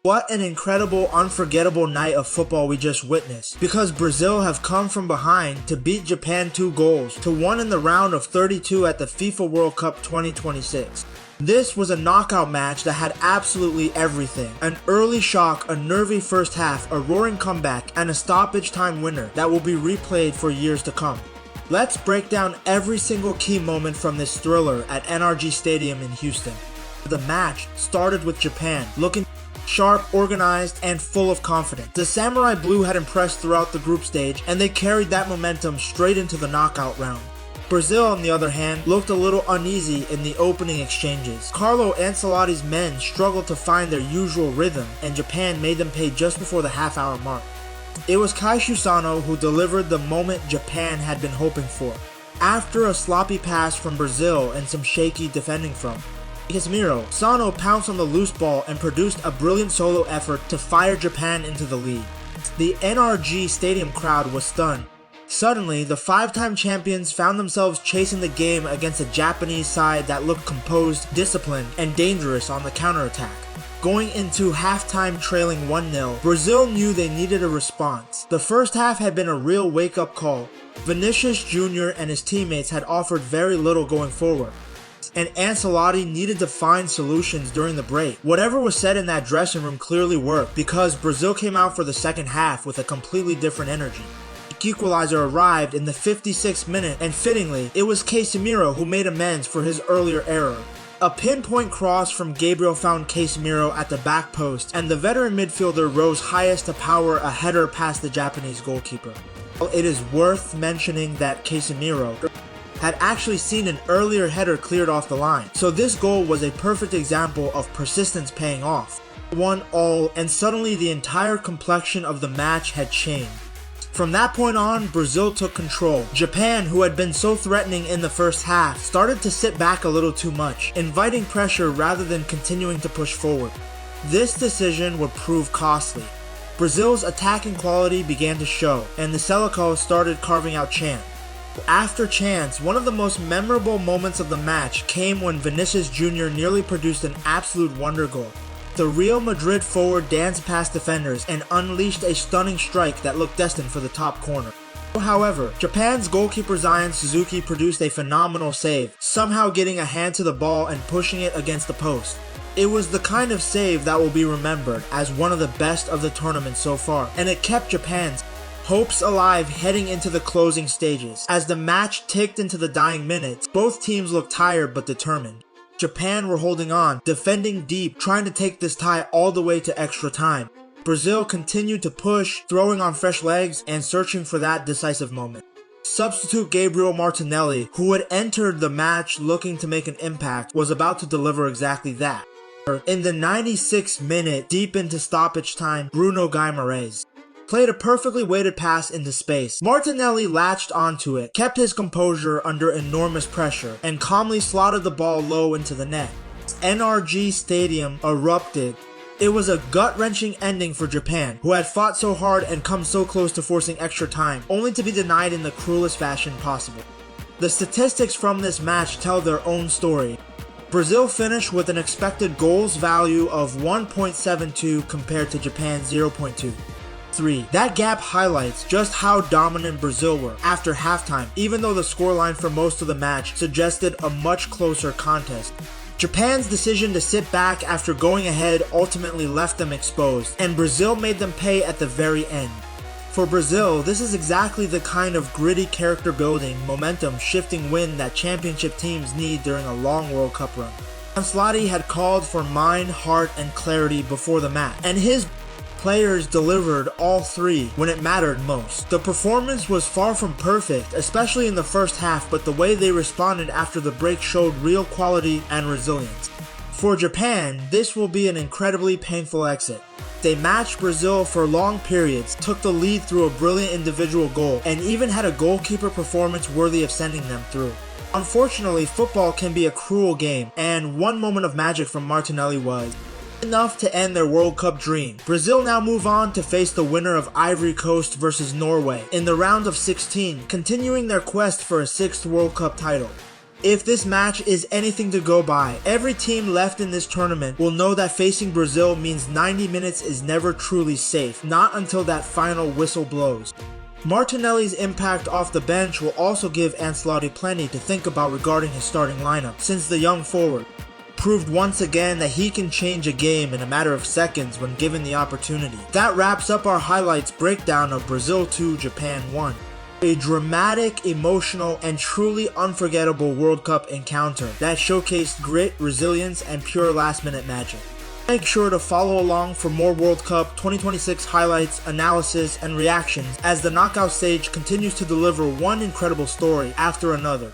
What an incredible, unforgettable night of football we just witnessed, because Brazil have come from behind to beat Japan 2 goals to 1 in the round of 32 at the FIFA World Cup 2026. This was a knockout match that had absolutely everything. An early shock, a nervy first half, a roaring comeback, and a stoppage time winner that will be replayed for years to come. Let's break down every single key moment from this thriller at NRG Stadium in Houston. The match started with Japan looking sharp, organized, and full of confidence. The Samurai Blue had impressed throughout the group stage, and they carried that momentum straight into the knockout round. Brazil, on the other hand, looked a little uneasy in the opening exchanges. Carlo Ancelotti's men struggled to find their usual rhythm, and Japan made them pay just before the half-hour mark. It was Kaishu Sano who delivered the moment Japan had been hoping for. After a sloppy pass from Brazil and some shaky defending from Casemiro, Sano pounced on the loose ball and produced a brilliant solo effort to fire Japan into the lead. The NRG Stadium crowd was stunned. Suddenly, the 5-time champions found themselves chasing the game against a Japanese side that looked composed, disciplined, and dangerous on the counterattack. Going into halftime trailing 1-0, Brazil knew they needed a response. The first half had been a real wake-up call. Vinicius Jr. and his teammates had offered very little going forward, and Ancelotti needed to find solutions during the break. Whatever was said in that dressing room clearly worked, because Brazil came out for the second half with a completely different energy. The equalizer arrived in the 56th minute, and fittingly, it was Casemiro who made amends for his earlier error. A pinpoint cross from Gabriel found Casemiro at the back post, and the veteran midfielder rose highest to power a header past the Japanese goalkeeper. It is worth mentioning that Casemiro had actually seen an earlier header cleared off the line, so this goal was a perfect example of persistence paying off. 1-1, and suddenly the entire complexion of the match had changed. From that point on, Brazil took control. Japan, who had been so threatening in the first half, started to sit back a little too much, inviting pressure rather than continuing to push forward. This decision would prove costly. Brazil's attacking quality began to show, and the Seleção started carving out chance. After chance, one of the most memorable moments of the match came when Vinicius Jr. nearly produced an absolute wonder goal. The Real Madrid forward danced past defenders and unleashed a stunning strike that looked destined for the top corner. However, Japan's goalkeeper Zion Suzuki produced a phenomenal save, somehow getting a hand to the ball and pushing it against the post. It was the kind of save that will be remembered as one of the best of the tournament so far, and it kept Japan's hopes alive heading into the closing stages. As the match ticked into the dying minutes, both teams looked tired but determined. Japan were holding on, defending deep, trying to take this tie all the way to extra time. Brazil continued to push, throwing on fresh legs and searching for that decisive moment. Substitute Gabriel Martinelli, who had entered the match looking to make an impact, was about to deliver exactly that. In the 96th minute, deep into stoppage time, Bruno Guimaraes played a perfectly weighted pass into space. Martinelli latched onto it, kept his composure under enormous pressure, and calmly slotted the ball low into the net. NRG Stadium erupted. It was a gut-wrenching ending for Japan, who had fought so hard and come so close to forcing extra time, only to be denied in the cruelest fashion possible. The statistics from this match tell their own story. Brazil finished with an expected goals value of 1.72 compared to Japan's 0.2. That gap highlights just how dominant Brazil were after halftime, even though the scoreline for most of the match suggested a much closer contest. Japan's decision to sit back after going ahead ultimately left them exposed, and Brazil made them pay at the very end. For Brazil, this is exactly the kind of gritty character building, momentum shifting win that championship teams need during a long World Cup run. Ancelotti had called for mind, heart, and clarity before the match, and his players delivered all three when it mattered most. The performance was far from perfect, especially in the first half, but the way they responded after the break showed real quality and resilience. For Japan, this will be an incredibly painful exit. They matched Brazil for long periods, took the lead through a brilliant individual goal, and even had a goalkeeper performance worthy of sending them through. Unfortunately, football can be a cruel game, and one moment of magic from Martinelli was enough to end their World Cup dream. Brazil now move on to face the winner of Ivory Coast versus Norway in the round of 16, continuing their quest for a 6th World Cup title. If this match is anything to go by, every team left in this tournament will know that facing Brazil means 90 minutes is never truly safe, not until that final whistle blows. Martinelli's impact off the bench will also give Ancelotti plenty to think about regarding his starting lineup, since the young forward proved once again that he can change a game in a matter of seconds when given the opportunity. That wraps up our highlights breakdown of Brazil 2, Japan 1. A dramatic, emotional, and truly unforgettable World Cup encounter that showcased grit, resilience, and pure last-minute magic. Make sure to follow along for more World Cup 2026 highlights, analysis, and reactions as the knockout stage continues to deliver one incredible story after another.